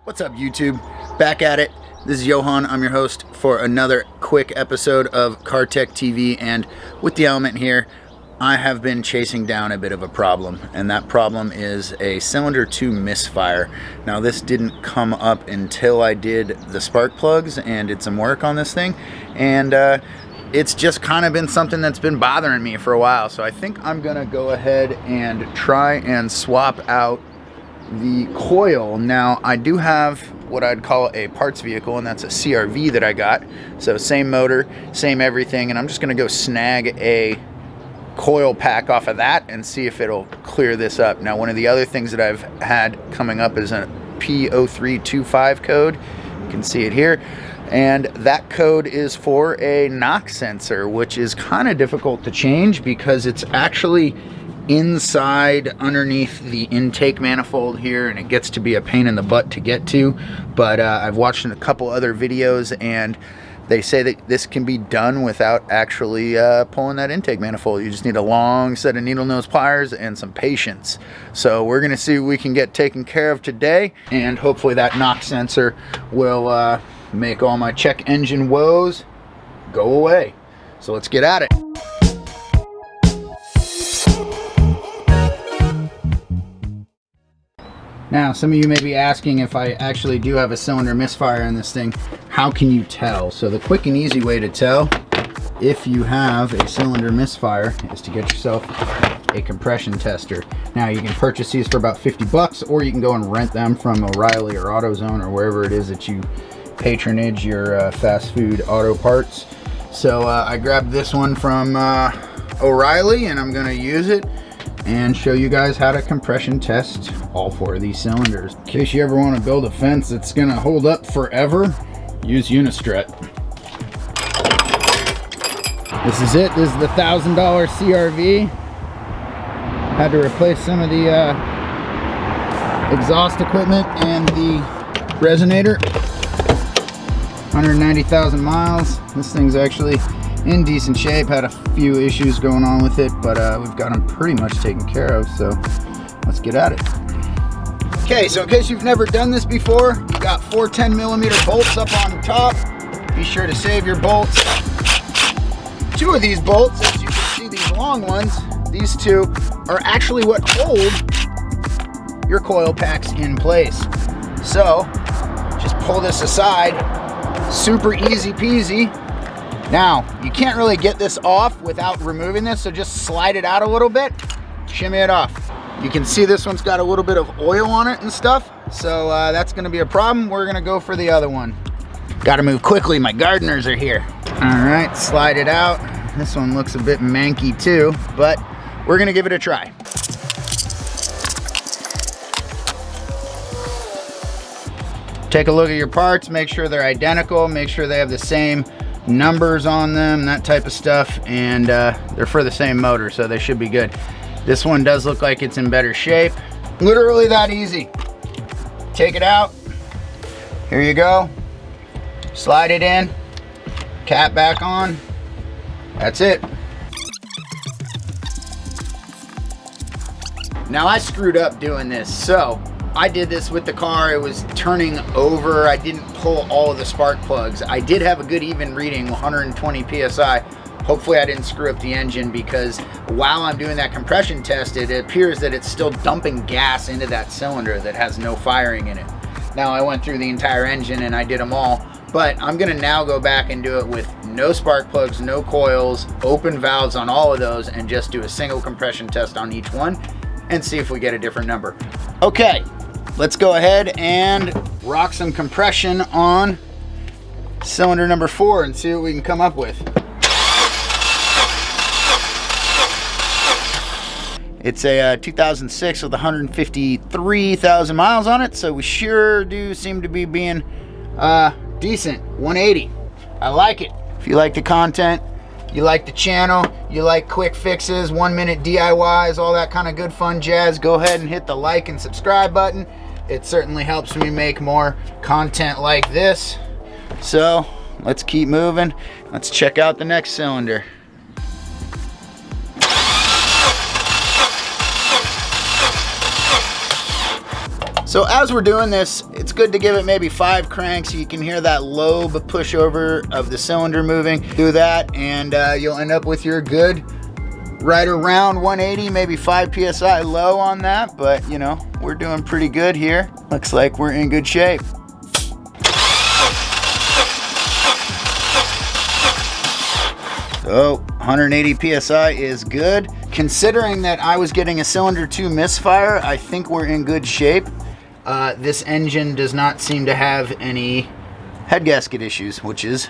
What's up, YouTube? Back at it. This is Johan. I'm your host for another quick episode of Car Tech TV, and with the element here, I have been chasing down a bit of a problem, and that problem is a cylinder 2 misfire. Now, this didn't come up until I did the spark plugs and did some work on this thing, and it's just kind of been something that's been bothering me for a while. So I think I'm gonna go ahead and try and swap out the coil. Now, I do have what I'd call a parts vehicle, and that's a CRV that I got. So same motor, same everything, and I'm just gonna go snag a coil pack off of that and see if it'll clear this up. Now, one of the other things that I've had coming up is a P0325 code. You can see it here. And that code is for a knock sensor, which is kind of difficult to change because it's actually inside underneath the intake manifold here, and it gets to be a pain in the butt to get to. But I've watched a couple other videos, and they say that this can be done without actually pulling that intake manifold. You just need a long set of needle nose pliers and some patience. So we're gonna see what we can get taken care of today, and hopefully that knock sensor will make all my check engine woes go away. So let's get at it. Now, some of you may be asking if I actually do have a cylinder misfire in this thing. How can you tell? So the quick and easy way to tell if you have a cylinder misfire is to get yourself a compression tester. Now, you can purchase these for about 50 bucks, or you can go and rent them from O'Reilly or AutoZone or wherever it is that you patronage your fast food auto parts. So I grabbed this one from O'Reilly, and I'm gonna use it and show you guys how to compression test all 4 of these cylinders. In case you ever want to build a fence that's gonna hold up forever, use Unistrut. This is it. This is the $1,000 CRV. Had to replace some of the exhaust equipment and the resonator. 190,000 miles. This thing's actually in decent shape. Had a few issues going on with it, but we've got them pretty much taken care of, so let's get at it. Okay, so in case you've never done this before, you've got 4 10mm bolts up on the top. Be sure to save your bolts. 2 of these bolts, as you can see, these long ones, these 2 are actually what hold your coil packs in place. So just pull this aside. Super easy peasy. Now, you can't really get this off without removing this, so just slide it out a little bit, shimmy it off. You can see this one's got a little bit of oil on it and stuff, so that's gonna be a problem. We're gonna go for the other one. Gotta move quickly, my gardeners are here. All right, slide it out. This one looks a bit manky too, but we're gonna give it a try. Take a look at your parts, make sure they're identical, make sure they have the same numbers on them, that type of stuff, and they're for the same motor, so they should be good. This one does look like it's in better shape. Literally that easy. Take it out. Here you go. Slide it in. Cap back on. That's it. Now, I screwed up doing this, so I did this with the car. It was turning over. I didn't pull all of the spark plugs. I did have a good even reading, 120 PSI. Hopefully I didn't screw up the engine, because while I'm doing that compression test, it appears that it's still dumping gas into that cylinder that has no firing in it. Now, I went through the entire engine and I did them all, but I'm gonna now go back and do it with no spark plugs, no coils, open valves on all of those, and just do a single compression test on each one and see if we get a different number. Okay. Let's go ahead and rock some compression on cylinder number 4 and see what we can come up with. It's a 2006 with 153,000 miles on it, so we sure do seem to be being decent. 180. I like it. If you like the content, you like the channel, you like quick fixes, 1-minute DIYs, all that kind of good fun jazz, go ahead and hit the like and subscribe button. It certainly helps me make more content like this. So let's keep moving. Let's check out the next cylinder. So as we're doing this, it's good to give it maybe 5 cranks so you can hear that lobe pushover of the cylinder moving. Do that and you'll end up with your good right around 180, maybe 5 PSI low on that, but you know, we're doing pretty good here. Looks like we're in good shape. So 180 PSI is good. Considering that I was getting a cylinder 2 misfire, I think we're in good shape. This engine does not seem to have any head gasket issues, which is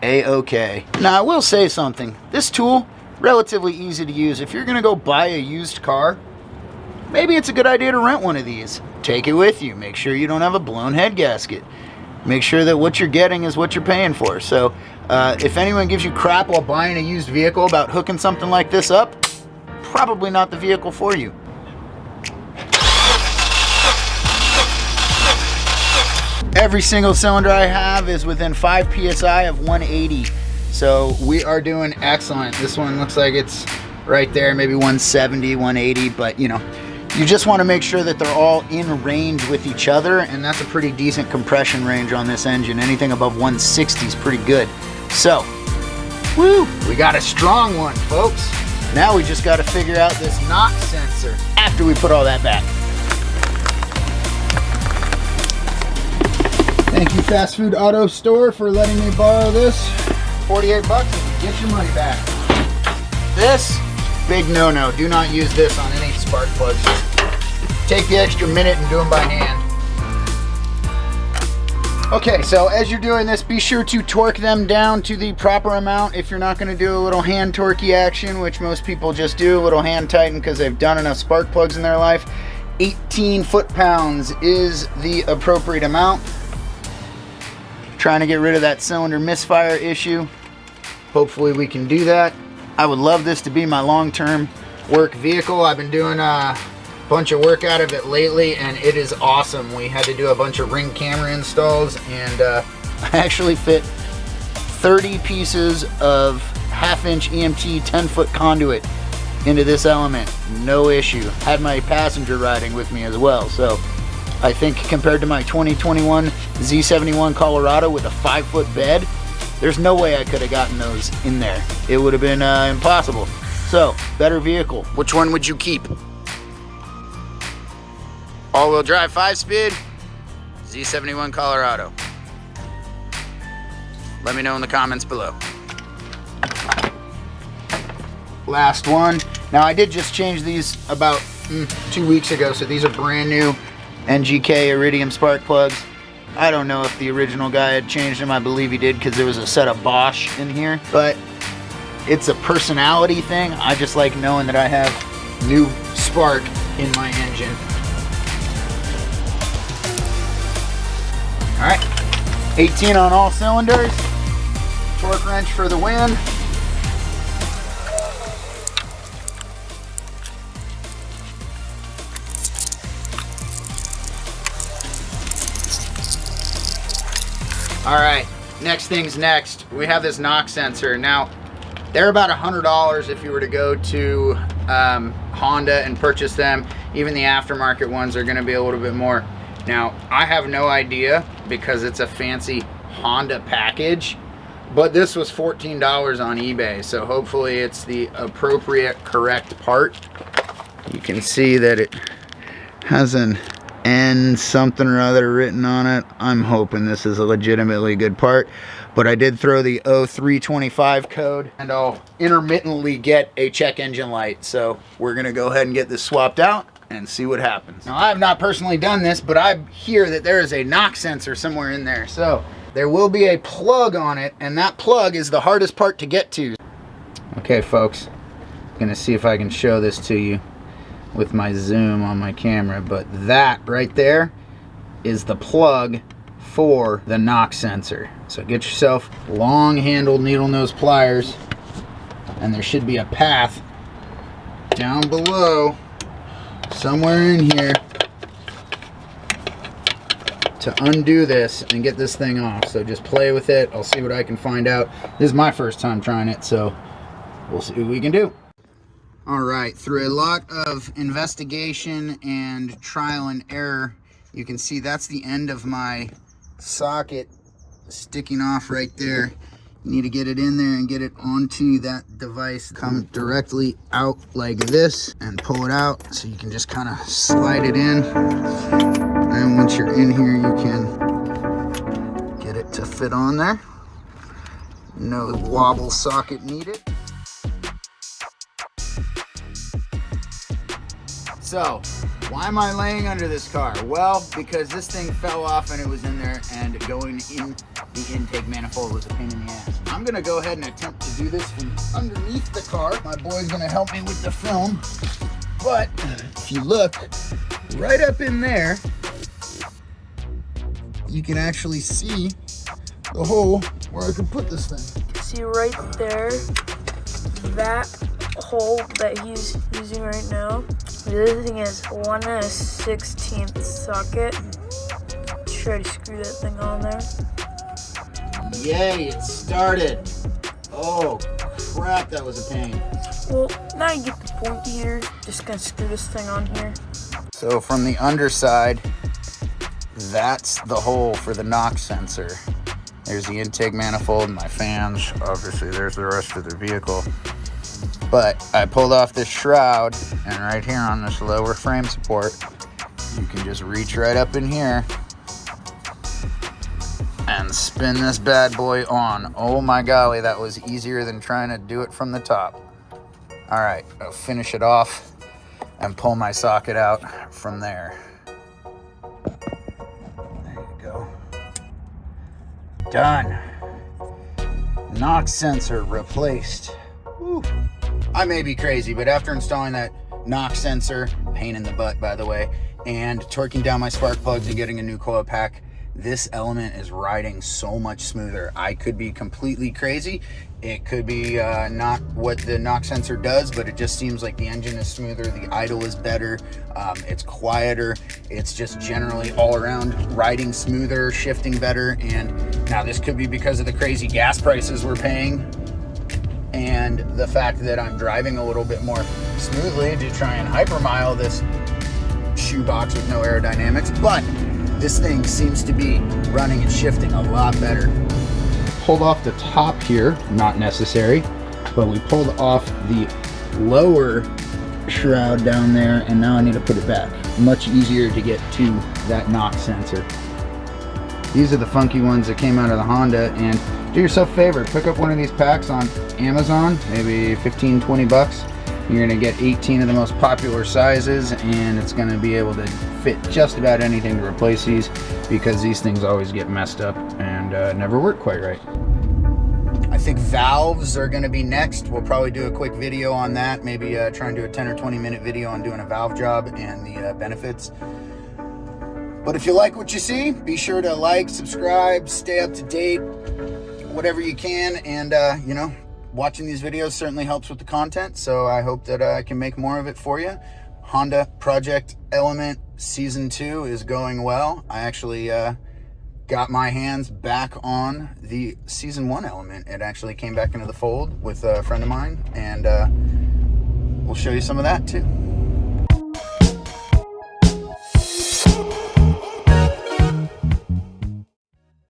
a-okay. Now I will say something. This tool, relatively easy to use. If you're gonna go buy a used car, maybe it's a good idea to rent one of these. Take it with you. Make sure you don't have a blown head gasket. Make sure that what you're getting is what you're paying for. So if anyone gives you crap while buying a used vehicle about hooking something like this up, probably not the vehicle for you. Every single cylinder I have is within 5 PSI of 180. So we are doing excellent. This one looks like it's right there, maybe 170, 180, but you know, you just want to make sure that they're all in range with each other, and that's a pretty decent compression range on this engine. Anything above 160 is pretty good. So, woo, we got a strong one, folks. Now we just got to figure out this knock sensor after we put all that back. Thank you, Fast Food Auto Store, for letting me borrow this. 48 bucks, get your money back. This, big no-no. Do not use this on any spark plugs. Just take the extra minute and do them by hand. Okay, so as you're doing this, be sure to torque them down to the proper amount. If you're not gonna do a little hand torquey action, which most people just do, a little hand tighten because they've done enough spark plugs in their life, 18 foot-pounds is the appropriate amount. Trying to get rid of that cylinder misfire issue. Hopefully we can do that. I would love this to be my long-term work vehicle. I've been doing a bunch of work out of it lately and it is awesome. We had to do a bunch of Ring camera installs and I actually fit 30 pieces of 1/2-inch EMT 10-foot conduit into this element. No issue. Had my passenger riding with me as well. So I think compared to my 2021 Z71 Colorado with a 5-foot bed, there's no way I could have gotten those in there. It would have been impossible. So, better vehicle. Which one would you keep? All-wheel drive 5-speed, Z71 Colorado. Let me know in the comments below. Last one. Now I did just change these about 2 weeks ago, so these are brand new NGK Iridium spark plugs. I don't know if the original guy had changed them. I believe he did because there was a set of Bosch in here, but it's a personality thing. I just like knowing that I have new spark in my engine. All right, 18 on all cylinders. Torque wrench for the win. All right, next thing's next. We have this knock sensor. Now, they're about $100 if you were to go to Honda and purchase them. Even the aftermarket ones are gonna be a little bit more. Now, I have no idea because it's a fancy Honda package, but this was $14 on eBay, so hopefully it's the appropriate, correct part. You can see that it has an N something or other written on it. I'm hoping this is a legitimately good part, but I did throw the P0325 code and I'll intermittently get a check engine light. So we're gonna go ahead and get this swapped out and see what happens. Now I have not personally done this, but I hear that there is a knock sensor somewhere in there. So there will be a plug on it, and that plug is the hardest part to get to. Okay folks, I'm gonna see if I can show this to you with my zoom on my camera, but that right there is the plug for the knock sensor. So get yourself long handled needle nose pliers, and there should be a path down below somewhere in here to undo this and get this thing off. So just play with it. I'll see what I can find out. This is my first time trying it, so we'll see what we can do. All right, through a lot of investigation and trial and error, You can see that's the end of my socket sticking off right there. You need to get it in there and get it onto that device. Come directly out like this and pull it out, so you can just kind of slide it in. And once you're in here, you can get it to fit on there. No wobble socket needed. So, why am I laying under this car? Well, because this thing fell off and it was in there, and going in the intake manifold was a pain in the ass. I'm gonna go ahead and attempt to do this from underneath the car. My boy's gonna help me with the film. But if you look right up in there, you can actually see the hole where I could put this thing. See right there, that hole that he's using right now. The other thing is 1 1/16 socket. Try to screw that thing on there. Yay, it started. Oh crap, that was a pain. Well, now you get the point here. Just gonna screw this thing on here. So from the underside, that's the hole for the knock sensor. There's the intake manifold, my fans. Obviously, there's the rest of the vehicle. But I pulled off this shroud, and right here on this lower frame support, you can just reach right up in here and spin this bad boy on. Oh my golly, that was easier than trying to do it from the top. All right, I'll finish it off and pull my socket out from there. There you go. Done. Knock sensor replaced. Whew. I may be crazy, but after installing that knock sensor, pain in the butt by the way, and torquing down my spark plugs and getting a new coil pack, this element is riding so much smoother. I could be completely crazy. It could be not what the knock sensor does, but it just seems like the engine is smoother, the idle is better, it's quieter, it's just generally all around riding smoother, shifting better. And now this could be because of the crazy gas prices we're paying, and the fact that I'm driving a little bit more smoothly to try and hypermile this shoebox with no aerodynamics, but this thing seems to be running and shifting a lot better. Pulled off the top here, not necessary, but we pulled off the lower shroud down there, and now I need to put it back. Much easier to get to that knock sensor. These are the funky ones that came out of the Honda, and do yourself a favor, pick up one of these packs on Amazon, maybe 15-20 bucks. You're gonna get 18 of the most popular sizes, and it's gonna be able to fit just about anything to replace these, because these things always get messed up and never work quite right. I think valves are gonna be next. We'll probably do a quick video on that, maybe try and do a 10 or 20 minute video on doing a valve job and the benefits. But if you like what you see, be sure to like, subscribe, stay up to date, whatever you can, and you know, watching these videos certainly helps with the content, so I hope that I can make more of it for you. Honda Project Element Season 2 is going well. I actually got my hands back on the Season 1 Element. It actually came back into the fold with a friend of mine, and we'll show you some of that too.